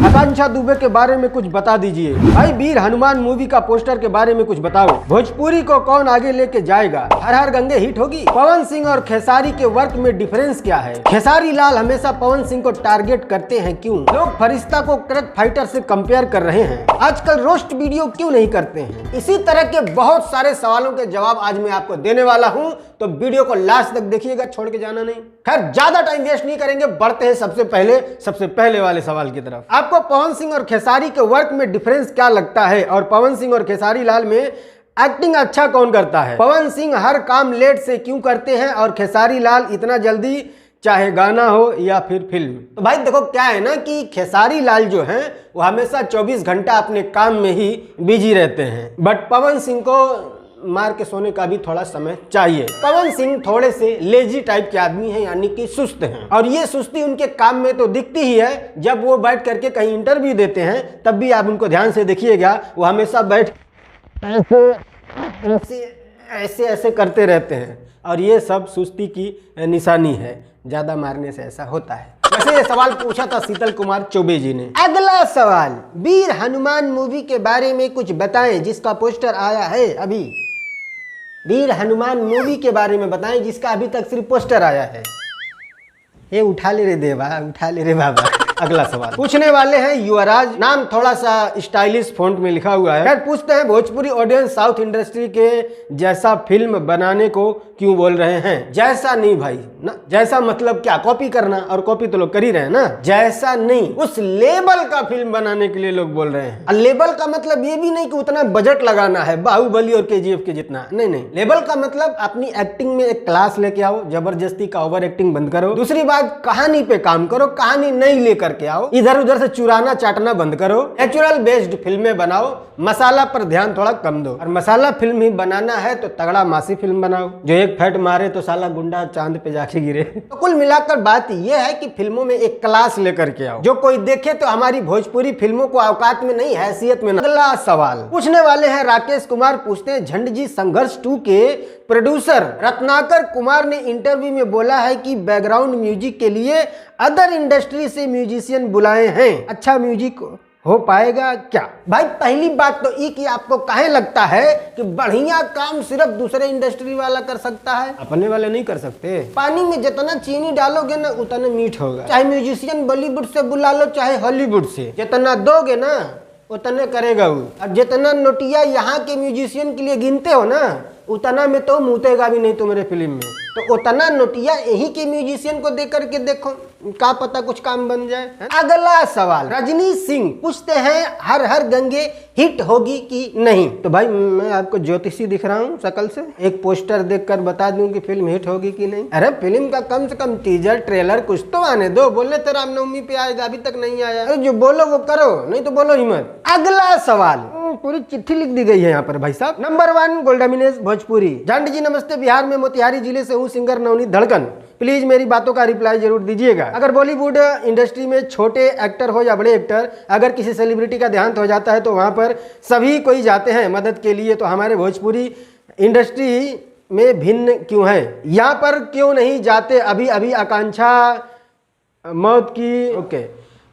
आकांक्षा दुबे के बारे में कुछ बता दीजिए भाई। वीर हनुमान मूवी का पोस्टर के बारे में कुछ बताओ। भोजपुरी को कौन आगे लेके जाएगा? हर हर गंगे हिट होगी। पवन सिंह और खेसारी के वर्क में डिफरेंस क्या है? खेसारी लाल हमेशा पवन सिंह को टारगेट करते हैं क्यों? लोग फरिश्ता को क्रक फाइटर से कंपेयर कर रहे हैं। आजकल रोस्ट वीडियो क्यों नहीं करते हैं? इसी तरह के बहुत सारे सवालों के जवाब आज मैं आपको देने वाला हूं, तो वीडियो को लास्ट तक देखिएगा, छोड़ के जाना नहीं। खैर ज्यादा टाइम वेस्ट नहीं करेंगे, बढ़ते हैं सबसे पहले वाले सवाल की तरफ। आपको पवन सिंह और खेसारी के वर्क में डिफरेंस क्या लगता है? और पवन सिंह और खेसारी लाल में एक्टिंग अच्छा कौन करता है? पवन सिंह हर काम लेट से क्यों करते हैं और खेसारी लाल इतना जल्दी, चाहे गाना हो या फिर फिल्म? तो भाई देखो क्या है ना कि खेसारी लाल जो हैं वो हमेशा 24 घंटा अपने काम में ही बिजी रहते हैं, बट पवन सिंह को मार के सोने का भी थोड़ा समय चाहिए। पवन सिंह थोड़े से लेजी टाइप के आदमी हैं, यानी कि सुस्त हैं, और ये सुस्ती उनके काम में तो दिखती ही है। जब वो बैठ करके कहीं इंटरव्यू देते हैं तब भी आप उनको ध्यान से देखिएगा, वो हमेशा बैठ ऐसे करते रहते हैं, और ये सब सुस्ती की निशानी है। ज्यादा मारने से ऐसा होता है। वैसे ये सवाल पूछा था शीतल कुमार चौबे जी ने। अगला सवाल, वीर हनुमान मूवी के बारे में कुछ बताएं जिसका पोस्टर आया है अभी। वीर हनुमान मूवी के बारे में बताएं जिसका अभी तक सिर्फ पोस्टर आया है। ये उठा ले रे देवा, उठा ले रे बाबा। अगला सवाल पूछने वाले हैं युवराज, नाम थोड़ा सा स्टाइलिश फॉन्ट में लिखा हुआ है। खैर पूछते हैं, भोजपुरी ऑडियंस साउथ इंडस्ट्री के जैसा फिल्म बनाने को क्यों बोल रहे हैं? जैसा नहीं भाई ना, जैसा मतलब क्या? कॉपी करना, और कॉपी तो लोग कर ही रहे हैं ना। जैसा नहीं, उस लेवल का फिल्म बनाने के लिए लोग बोल रहे हैं। और लेवल का मतलब ये भी नहीं कि उतना बजट लगाना है बाहुबली और केजीएफ के जितना, नहीं। लेवल का मतलब अपनी एक्टिंग में एक क्लास लेके आओ, जबरदस्ती का ओवर एक्टिंग बंद करो। दूसरी बात, कहानी पे काम करो, कहानी नहीं लेकर करके आओ, इधर उधर से चुराना चाटना बंद करो, नेचुरल बेस्ड फिल्में बनाओ, मसाला पर ध्यान थोड़ा कम दो। और मसाला फिल्म ही बनाना है तो तगड़ा मासी फिल्म बनाओ, जो एक फैट मारे तो साला गुंडा चांद पे जाके गिरे। तो कुल मिलाकर बात यह है कि फिल्मों में एक क्लास लेकर के आओ, जो कोई देखे तो हमारी भोजपुरी फिल्मों को औकात में नहीं, हैसियत में। अगला सवाल पूछने वाले हैं राकेश कुमार, पूछते हैं झंड जी संघर्ष 2 के प्रोड्यूसर रत्नाकर कुमार ने इंटरव्यू में बोला है कि बैकग्राउंड म्यूजिक के लिए अदर इंडस्ट्री से म्यूजिशियन बुलाए हैं, अच्छा म्यूजिक हो पाएगा क्या? भाई पहली बात तो ये कि आपको काहे लगता है कि बढ़िया काम सिर्फ दूसरे इंडस्ट्री वाला कर सकता है, अपने वाले नहीं कर सकते? पानी में जितना चीनी डालोगे ना उतना मीठ होगा। चाहे म्यूजिशियन बॉलीवुड से बुला लो चाहे हॉलीवुड से, जितना दोगे ना उतने करेगा वो। और जितना नोटिया यहाँ के म्यूजिशियन के लिए गिनते हो ना, उतना में तो मूतेगा भी नहीं तुम्हारे फिल्म में। तो उतना नोटिया यही के म्यूजिशियन को दे करके देखो, क्या पता कुछ काम बन जाए। अगला सवाल रजनी सिंह पूछते हैं, हर हर गंगे हिट होगी कि नहीं? तो भाई मैं आपको ज्योतिषी दिख रहा हूँ शकल से, एक पोस्टर देखकर बता दूं कि फिल्म हिट होगी कि नहीं? अरे फिल्म का कम से कम टीजर ट्रेलर कुछ तो आने दो। बोले तो रामनवमी पे आएगा, अभी तक नहीं आया। अरे जो बोलो वो करो, नहीं तो बोलो ही मत। अगला सवाल, पूरी चिट्ठी लिख दी गई है यहाँ पर भाई साहब। नंबर 1 गोल्डमिनेस भोजपुरी, झंड जी नमस्ते, बिहार में मोतिहारी जिले से हूँ, सिंगर नवनीत धड़कन, प्लीज मेरी बातों का रिप्लाई जरूर दीजिएगा। अगर बॉलीवुड इंडस्ट्री में छोटे एक्टर हो या बड़े एक्टर, अगर किसी सेलिब्रिटी का देहांत हो जाता है तो वहां पर सभी कोई जाते हैं मदद के लिए, तो हमारे भोजपुरी इंडस्ट्री में भिन्न क्यों है? यहाँ पर क्यों नहीं जाते? अभी अभी आकांक्षा मौत की ओके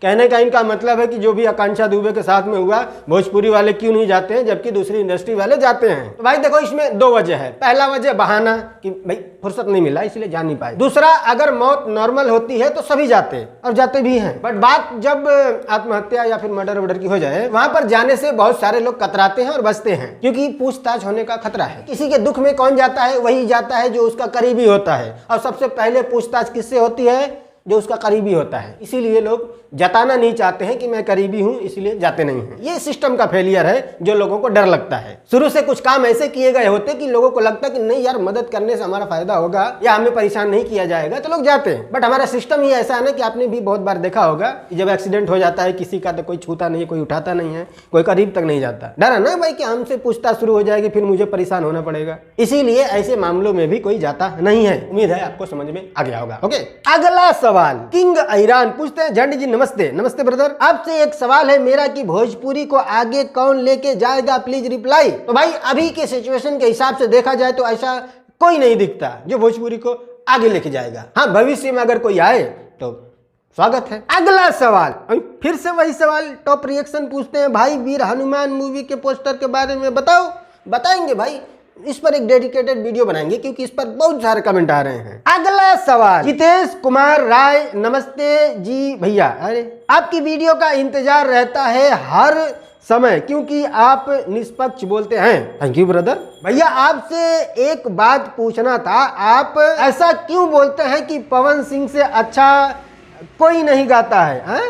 कहने का इनका मतलब है कि जो भी आकांक्षा दुबे के साथ में हुआ, भोजपुरी वाले क्यों नहीं जाते हैं जबकि दूसरी इंडस्ट्री वाले जाते हैं? तो भाई देखो इसमें 2 वजह है। पहला वजह बहाना कि भाई फुर्सत नहीं मिला इसलिए जा नहीं पाए। दूसरा, अगर मौत नॉर्मल होती है तो सभी जाते हैं और जाते भी हैं, बट बात जब आत्महत्या या फिर मर्डर वर्डर की हो जाए, वहां पर जाने से बहुत सारे लोग कतराते हैं और बचते हैं, क्योंकि पूछताछ होने का खतरा है। किसी के दुख में कौन जाता है? वही जाता है जो उसका करीबी होता है, और सबसे पहले पूछताछ किससे होती है? जो उसका करीबी होता है। इसीलिए लोग जताना नहीं चाहते हैं कि मैं करीबी हूं, इसलिए जाते नहीं हैं। ये सिस्टम का फेलियर है, जो लोगों को डर लगता है। शुरू से कुछ काम ऐसे किए गए होते कि लोगों को लगता कि नहीं यार मदद करने से हमारा फायदा होगा या हमें परेशान नहीं किया जाएगा, तो लोग जाते हैं। बट हमारा सिस्टम ही ऐसा है ना कि आपने भी बहुत बार देखा होगा कि जब एक्सीडेंट हो जाता है किसी का, तो कोई छूता नहीं है, कोई उठाता नहीं है, कोई करीब तक नहीं जाता। डर है ना भाई कि हमसे पूछताछ शुरू हो जाएगी, फिर मुझे परेशान होना पड़ेगा। इसीलिए ऐसे मामलों में भी कोई जाता नहीं है। उम्मीद है आपको समझ में आ गया होगा। ओके, अगला सवाल किंग ईरान पूछते हैं, झंड जी नमस्ते। नमस्ते ब्रदर, आपसे एक सवाल है मेरा कि भोजपुरी को आगे कौन लेके जाएगा, प्लीज रिप्लाई। तो भाई अभी के सिचुएशन के हिसाब से देखा जाए तो ऐसा कोई नहीं दिखता जो भोजपुरी को आगे लेके जाएगा। हाँ, भविष्य में अगर कोई आए तो स्वागत है। अगला सवाल, फिर से वही सवाल, टॉप रिएक्शन पूछते हैं भाई वीर हनुमान मूवी के पोस्टर के बारे में बताओ। बताएंगे भाई, इस पर एक डेडिकेटेड वीडियो बनाएंगे क्योंकि इस पर बहुत सारे कमेंट आ रहे हैं। अगला सवाल, जितेश कुमार राय, नमस्ते जी भैया, अरे आपकी वीडियो का इंतजार रहता है हर समय क्योंकि आप निष्पक्ष बोलते हैं। Thank you brother. भैया आपसे एक बात पूछना था, आप ऐसा क्यों बोलते हैं कि पवन सिंह से अच्छा कोई नहीं गाता है?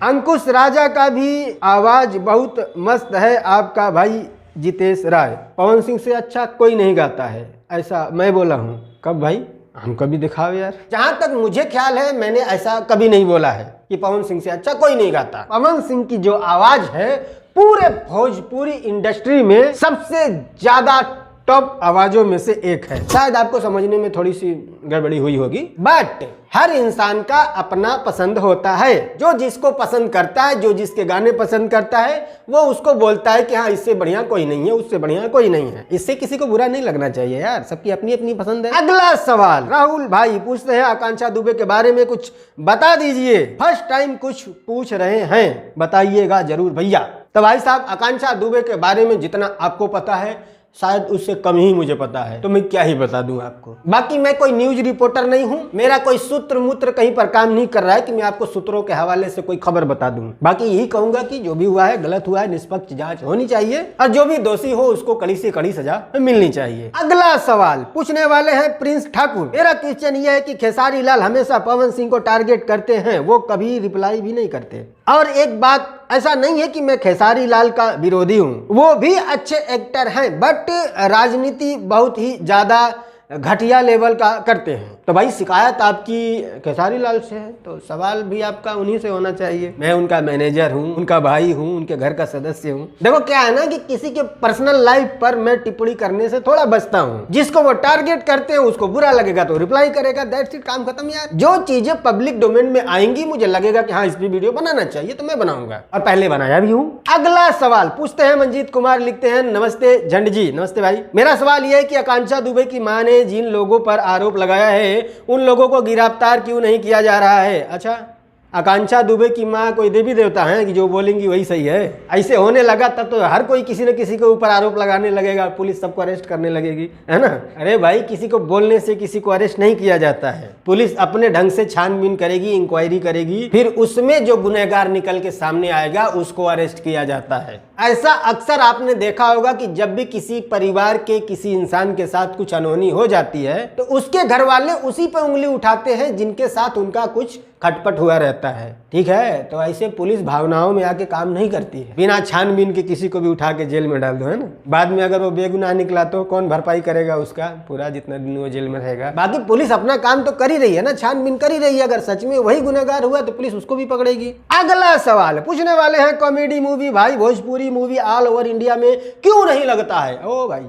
अंकुश राजा का भी आवाज बहुत मस्त है आपका भाई जितेश राय, पवन सिंह से अच्छा कोई नहीं गाता है, ऐसा मैं बोला हूँ? कब भाई, हम कभी दिखाओ यार। जहां तक मुझे ख्याल है मैंने ऐसा कभी नहीं बोला है कि पवन सिंह से अच्छा कोई नहीं गाता। पवन सिंह की जो आवाज है पूरे भोजपुरी इंडस्ट्री में सबसे ज्यादा टॉप आवाजों में से एक है। शायद आपको समझने में थोड़ी सी गड़बड़ी हुई होगी, बट हर इंसान का अपना पसंद होता है। जो जिसको पसंद करता है, जो जिसके गाने पसंद करता है, वो उसको बोलता है कि हाँ इससे बढ़िया कोई नहीं है, उससे बढ़िया कोई नहीं है। इससे किसी को बुरा नहीं लगना चाहिए यार, सबकी अपनी अपनी पसंद है। अगला सवाल, राहुल भाई पूछते हैं आकांक्षा दुबे के बारे में कुछ बता दीजिए, फर्स्ट टाइम कुछ पूछ रहे हैं, बताइएगा जरूर भैया। तो भाई साहब, आकांक्षा दुबे के बारे में जितना आपको पता है शायद उससे कम ही मुझे पता है, तो मैं क्या ही बता दूं आपको। बाकी मैं कोई न्यूज रिपोर्टर नहीं हूं, मेरा कोई सूत्र मूत्र कहीं पर काम नहीं कर रहा है कि मैं आपको सूत्रों के हवाले से कोई खबर बता दूं। बाकी यही कहूंगा कि जो भी हुआ है गलत हुआ है, निष्पक्ष जांच होनी चाहिए और जो भी दोषी हो उसको कड़ी से कड़ी सजा मिलनी चाहिए। अगला सवाल पूछने वाले हैं प्रिंस ठाकुर। मेरा क्वेश्चन ये है कि खेसारी लाल हमेशा पवन सिंह को टारगेट करते हैं, वो कभी रिप्लाई भी नहीं करते। और एक बात, ऐसा नहीं है कि मैं खेसारी लाल का विरोधी हूँ, वो भी अच्छे एक्टर हैं, बट राजनीति बहुत ही ज्यादा घटिया लेवल का करते हैं। तो भाई शिकायत आपकी खेसारी लाल से है तो सवाल भी आपका उन्हीं से होना चाहिए। मैं उनका मैनेजर हूँ, उनका भाई हूँ, उनके घर का सदस्य हूँ। देखो क्या है ना कि किसी के पर्सनल लाइफ पर मैं टिप्पणी करने से थोड़ा बचता हूँ। जिसको वो टारगेट करते हैं उसको बुरा लगेगा तो रिप्लाई करेगा, दैट्स इट, काम खत्म यार। जो चीजें पब्लिक डोमेन में आएंगी, मुझे लगेगा कि हाँ इस पर वीडियो बनाना चाहिए तो मैं बनाऊंगा, और पहले बनाया भी हूँ। अगला सवाल पूछते हैं मंजीत कुमार, लिखते हैं नमस्ते झंड जी। नमस्ते भाई, मेरा सवाल यह है कि आकांक्षा दुबे की मां ने जिन लोगों पर आरोप लगाया है उन लोगों को गिरफ्तार क्यों नहीं किया जा रहा है? अच्छा, आकांक्षा दुबे की माँ कोई देवी देवता है कि जो बोलेंगी वही सही है? ऐसे होने लगा तब तो हर कोई किसी न किसी के ऊपर आरोप लगाने लगेगा, पुलिस सबको अरेस्ट करने लगेगी, है ना? अरे भाई, किसी को बोलने से किसी को अरेस्ट नहीं किया जाता है। पुलिस अपने ढंग से छानबीन करेगी, इंक्वायरी करेगी, फिर उसमें जो गुनहगार निकल के सामने आएगा उसको अरेस्ट किया जाता है। ऐसा अक्सर आपने देखा होगा कि जब भी किसी परिवार के किसी इंसान के साथ कुछ अनहोनी हो जाती है तो उसके घर वाले उसी पे उंगली उठाते हैं जिनके साथ उनका कुछ खटपट हुआ रहता है। ठीक है, तो ऐसे पुलिस भावनाओं में आके काम नहीं करती है। बिना छानबीन के किसी को भी उठा के जेल में डाल दो, है ना? बाद में अगर वो बेगुनाह निकला तो कौन भरपाई करेगा उसका, पूरा जितना दिन वो जेल में रहेगा। बाकी पुलिस अपना काम तो कर ही रही है ना, छानबीन कर ही रही है। अगर सच में वही गुनहगार हुआ तो पुलिस उसको भी पकड़ेगी। अगला सवाल पूछने वाले हैं, कॉमेडी मूवी भाई Bhojpuri movie all over India में क्यों नहीं लगता है? ओ भाई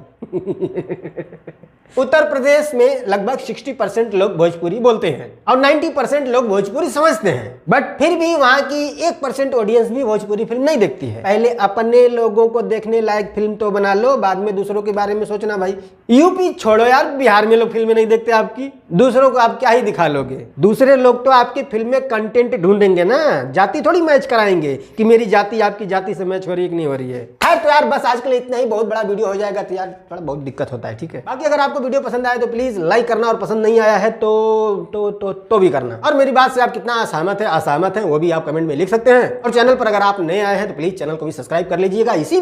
उत्तर प्रदेश में लगभग 60% लोग भोजपुरी बोलते हैं और 90% लोग भोजपुरी समझते हैं, बट फिर भी वहाँ की 1% ऑडियंस भी भोजपुरी फिल्म नहीं देखती है। पहले अपने लोगों को देखने लायक फिल्म तो बना लो, बाद में दूसरों के बारे में सोचना भाई। यूपी छोड़ो यार, बिहार में लोग फिल्में नहीं देखते आपकी, दूसरों को आप क्या ही दिखा लोगे? दूसरे लोग तो आपकी फिल्म में कंटेंट ढूंढेंगे ना, जाति थोड़ी मैच कराएंगे कि मेरी जाति आपकी जाति से मैच हो रही है कि नहीं हो रही है। तो यार बस आज के लिए इतना ही, बहुत बड़ा वीडियो हो जाएगा तो यार थोड़ा बहुत दिक्कत होता है। ठीक है, बाकी अगर आपको वीडियो पसंद आए तो प्लीज लाइक करना, और पसंद नहीं आया है तो भी करना। और मेरी बात से आप कितना असहमत है वो भी आप कमेंट में लिख सकते हैं। और चैनल पर अगर आप नए आए हैं तो प्लीज चैनल को भी सब्सक्राइब कर लीजिएगा। इसी